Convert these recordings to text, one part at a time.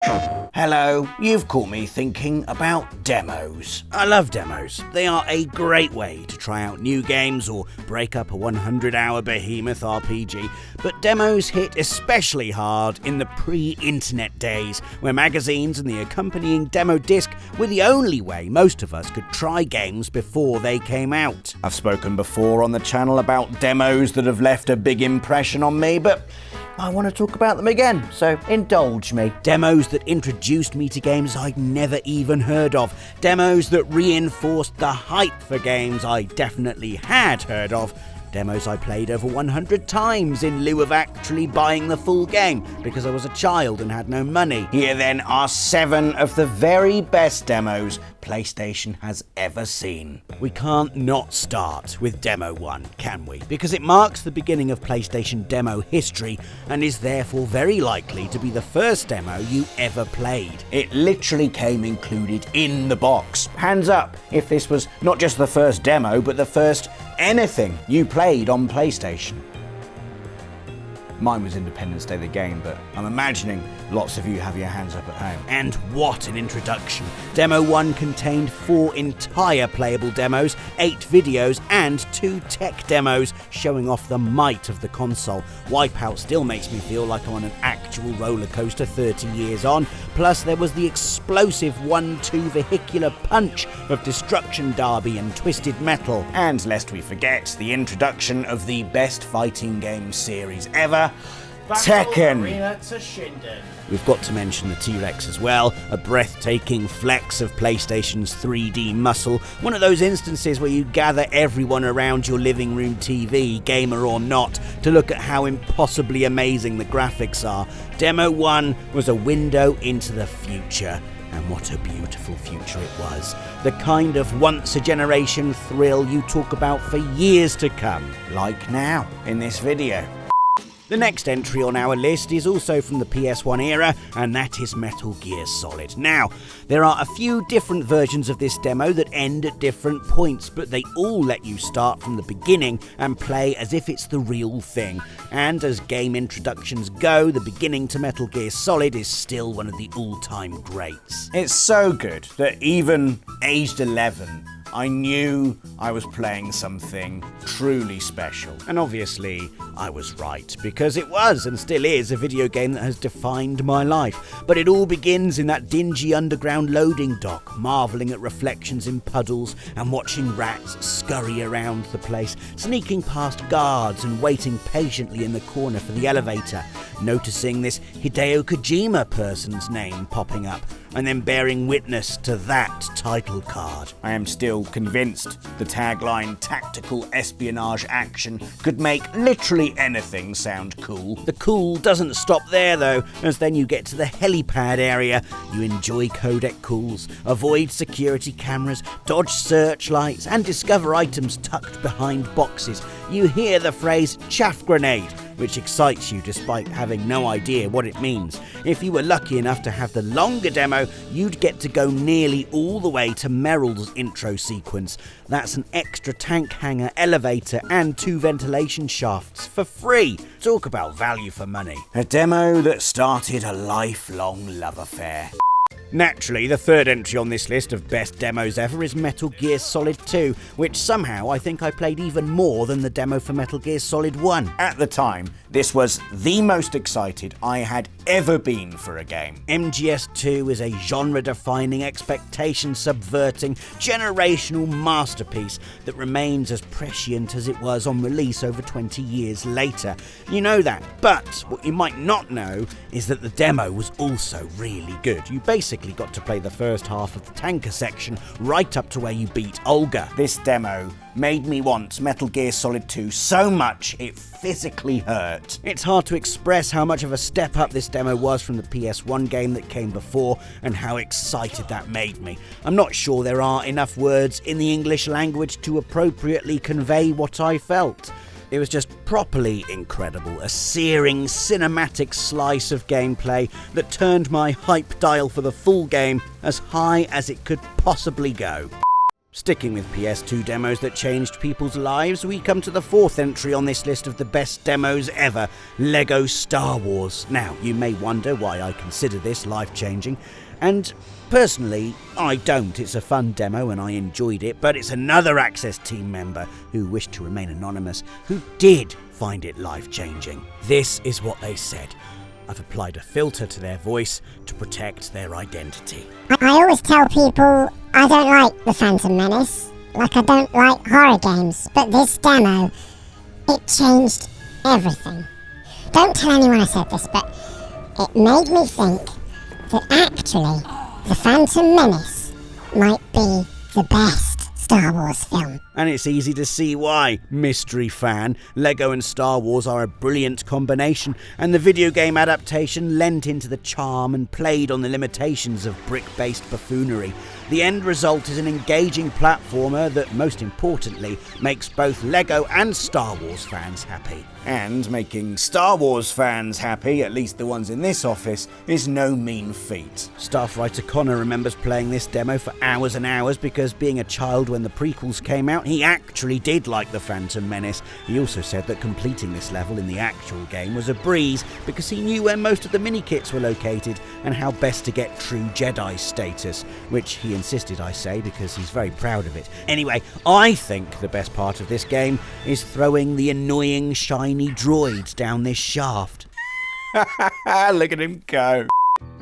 Hello, you've caught me thinking about demos. I love demos. They are a great way to try out new games or break up a 100-hour behemoth RPG, but demos hit especially hard in the pre-internet days, where magazines and the accompanying demo disc were the only way most of us could try games before they came out. I've spoken before on the channel about demos that have left a big impression on me, but I want to talk about them again, so indulge me. Demos that introduced me to games I'd never even heard of. Demos that reinforced the hype for games I definitely had heard of. Demos I played over 100 times in lieu of actually buying the full game because I was a child and had no money. Here then are 7 of the very best demos PlayStation has ever seen. We can't not start with Demo 1, can we? Because it marks the beginning of PlayStation demo history and is therefore very likely to be the first demo you ever played. It literally came included in the box. Hands up if this was not just the first demo, but the first anything you played on PlayStation. Mine was Independence Day the game, but I'm imagining lots of you have your hands up at home. And what an introduction. Demo 1 contained 4 entire playable demos, 8 videos, and 2 tech demos showing off the might of the console. Wipeout still makes me feel like I'm on an actual roller coaster 30 years on. Plus there was the explosive 1-2 vehicular punch of Destruction Derby and Twisted Metal. And lest we forget, the introduction of the best fighting game series ever, Tekken. We've got to mention the T-Rex as well, a breathtaking flex of PlayStation's 3D muscle, one of those instances where you gather everyone around your living room TV, gamer or not, to look at how impossibly amazing the graphics are. Demo 1 was a window into the future. And what a beautiful future it was. The kind of once-a-generation thrill you talk about for years to come. Like now, in this video. The next entry on our list is also from the PS1 era, and that is Metal Gear Solid. Now, there are a few different versions of this demo that end at different points, but they all let you start from the beginning and play as if it's the real thing. And as game introductions go, the beginning to Metal Gear Solid is still one of the all-time greats. It's so good that even aged 11, I knew I was playing something truly special. And obviously, I was right, because it was and still is a video game that has defined my life. But it all begins in that dingy underground loading dock, marvelling at reflections in puddles and watching rats scurry around the place, sneaking past guards and waiting patiently in the corner for the elevator, noticing this Hideo Kojima person's name popping up, and then bearing witness to that title card. I am still convinced the tagline "tactical espionage action" could make literally anything sound cool. The cool doesn't stop there though, as then you get to the helipad area. You enjoy codec calls, avoid security cameras, dodge searchlights, and discover items tucked behind boxes. You hear the phrase "chaff grenade," which excites you despite having no idea what it means. If you were lucky enough to have the longer demo, you'd get to go nearly all the way to Meryl's intro sequence. That's an extra tank hangar, elevator, and 2 ventilation shafts for free. Talk about value for money. A demo that started a lifelong love affair. Naturally, the third entry on this list of best demos ever is Metal Gear Solid 2, which somehow I think I played even more than the demo for Metal Gear Solid 1. At the time, this was the most excited I had ever been for a game. MGS2 is a genre-defining, expectation-subverting, generational masterpiece that remains as prescient as it was on release over 20 years later. You know that, but what you might not know is that the demo was also really good. You basically got to play the first half of the tanker section right up to where you beat Olga. This demo made me want Metal Gear Solid 2 so much it physically hurt. It's hard to express how much of a step up this demo was from the PS1 game that came before and how excited that made me. I'm not sure there are enough words in the English language to appropriately convey what I felt. It was just properly incredible, a searing, cinematic slice of gameplay that turned my hype dial for the full game as high as it could possibly go. Sticking with PS2 demos that changed people's lives, we come to the fourth entry on this list of the best demos ever, LEGO Star Wars. Now, you may wonder why I consider this life-changing, and personally, I don't. It's a fun demo and I enjoyed it, but it's another Access team member who wished to remain anonymous who did find it life-changing. This is what they said. I've applied a filter to their voice to protect their identity. I always tell people I don't like the Phantom Menace, like I don't like horror games, but this demo, it changed everything. Don't tell anyone I said this, but it made me think that actually the Phantom Menace might be the best Star Wars film. And it's easy to see why, mystery fan. LEGO and Star Wars are a brilliant combination, and the video game adaptation lent into the charm and played on the limitations of brick-based buffoonery. The end result is an engaging platformer that, most importantly, makes both LEGO and Star Wars fans happy. And making Star Wars fans happy, at least the ones in this office, is no mean feat. Staff writer Connor remembers playing this demo for hours and hours because, being a child when the prequels came out, he actually did like the Phantom Menace. He also said that completing this level in the actual game was a breeze because he knew where most of the mini-kits were located and how best to get true Jedi status, which he insisted I say because he's very proud of it. Anyway, I think the best part of this game is throwing the annoying shiny droids down this shaft. Look at him go.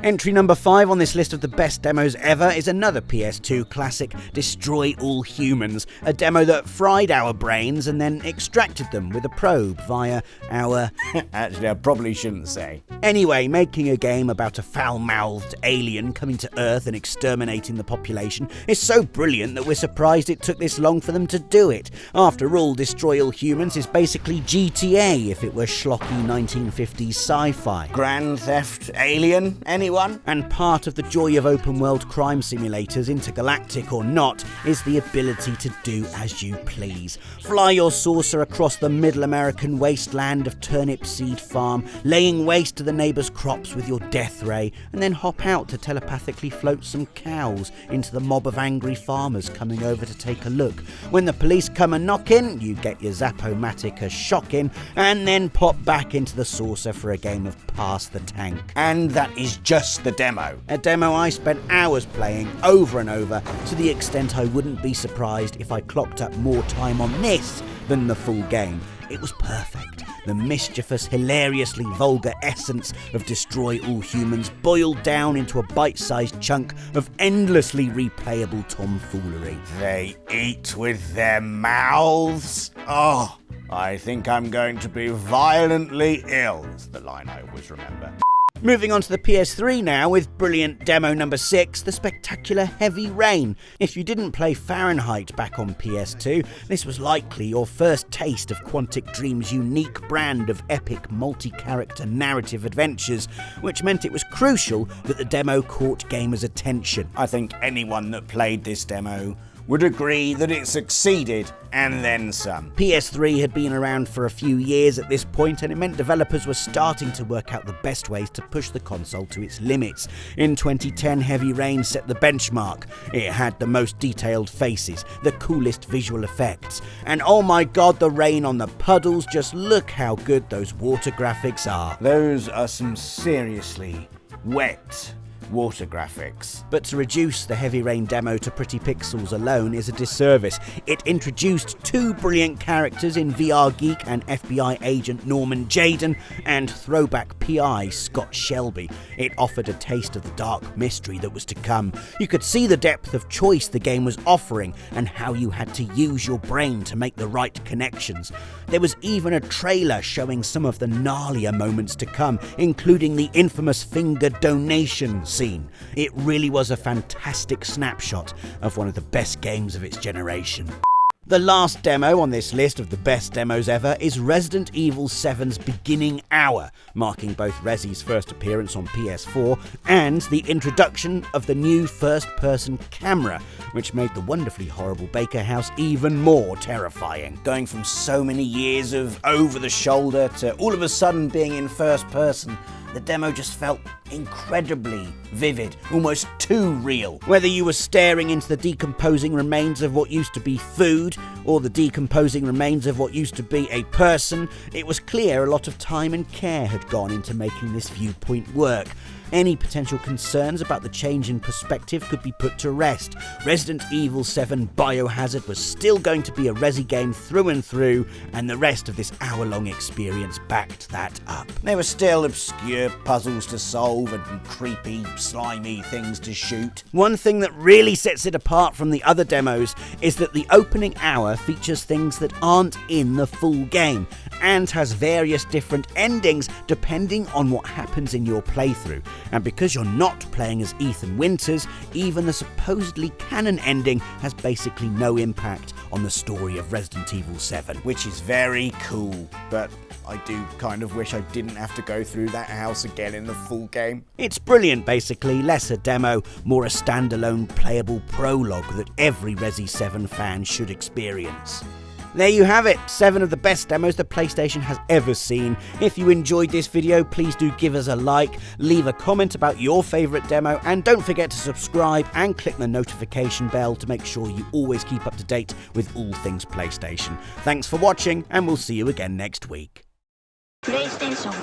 Entry number 5 on this list of the best demos ever is another PS2 classic, Destroy All Humans, a demo that fried our brains and then extracted them with a probe via our... Actually, I probably shouldn't say. Anyway, making a game about a foul-mouthed alien coming to Earth and exterminating the population is so brilliant that we're surprised it took this long for them to do it. After all, Destroy All Humans is basically GTA if it were schlocky 1950s sci-fi. Grand Theft Alien, anyone? And part of the joy of open-world crime simulators, intergalactic or not, is the ability to do as you please. Fly your saucer across the middle American wasteland of Turnip Seed Farm, laying waste to the neighbour's crops with your death ray, and then hop out to telepathically float some cows into the mob of angry farmers coming over to take a look. When the police come a knockin', you get your Zap-O-Matic a shockin', and then pop back into the saucer for a game of Pass the Tank. And that is just the demo. A demo I spent hours playing over and over, to the extent I wouldn't be surprised if I clocked up more time on this than the full game. It was perfect. The mischievous, hilariously vulgar essence of Destroy All Humans boiled down into a bite-sized chunk of endlessly replayable tomfoolery. They eat with their mouths? Oh, I think I'm going to be violently ill, is the line I always remember. Moving on to the PS3 now with brilliant demo number 6, the spectacular Heavy Rain. If you didn't play Fahrenheit back on PS2, this was likely your first taste of Quantic Dream's unique brand of epic multi-character narrative adventures, which meant it was crucial that the demo caught gamers' attention. I think anyone that played this demo would agree that it succeeded, and then some. PS3 had been around for a few years at this point, and it meant developers were starting to work out the best ways to push the console to its limits. In 2010, Heavy Rain set the benchmark. It had the most detailed faces, the coolest visual effects, and oh my god, the rain on the puddles, just look how good those water graphics are. Those are some seriously wet water graphics. But to reduce the Heavy Rain demo to pretty pixels alone is a disservice. It introduced 2 brilliant characters in VR Geek and FBI agent Norman Jayden and throwback PI Scott Shelby. It offered a taste of the dark mystery that was to come. You could see the depth of choice the game was offering and how you had to use your brain to make the right connections. There was even a trailer showing some of the gnarlier moments to come, including the infamous finger donation scene. It really was a fantastic snapshot of one of the best games of its generation. The last demo on this list of the best demos ever is Resident Evil 7's Beginning Hour, marking both Rezi's first appearance on PS4 and the introduction of the new first-person camera, which made the wonderfully horrible Baker house even more terrifying. Going from so many years of over-the-shoulder to all of a sudden being in first person, the demo just felt incredibly vivid, almost too real. Whether you were staring into the decomposing remains of what used to be food, or the decomposing remains of what used to be a person, it was clear a lot of time and care had gone into making this viewpoint work. Any potential concerns about the change in perspective could be put to rest. Resident Evil 7 Biohazard was still going to be a Resi game through and through, and the rest of this hour-long experience backed that up. There were still obscure puzzles to solve and creepy, slimy things to shoot. One thing that really sets it apart from the other demos is that the opening hour features things that aren't in the full game, and has various different endings depending on what happens in your playthrough. And because you're not playing as Ethan Winters, even the supposedly canon ending has basically no impact on the story of Resident Evil 7. Which is very cool, but I do kind of wish I didn't have to go through that house again in the full game. It's brilliant basically, less a demo, more a standalone playable prologue that every Resi 7 fan should experience. There you have it, 7 of the best demos the PlayStation has ever seen. If you enjoyed this video, please do give us a like, leave a comment about your favourite demo, and don't forget to subscribe and click the notification bell to make sure you always keep up to date with all things PlayStation. Thanks for watching, and we'll see you again next week. PlayStation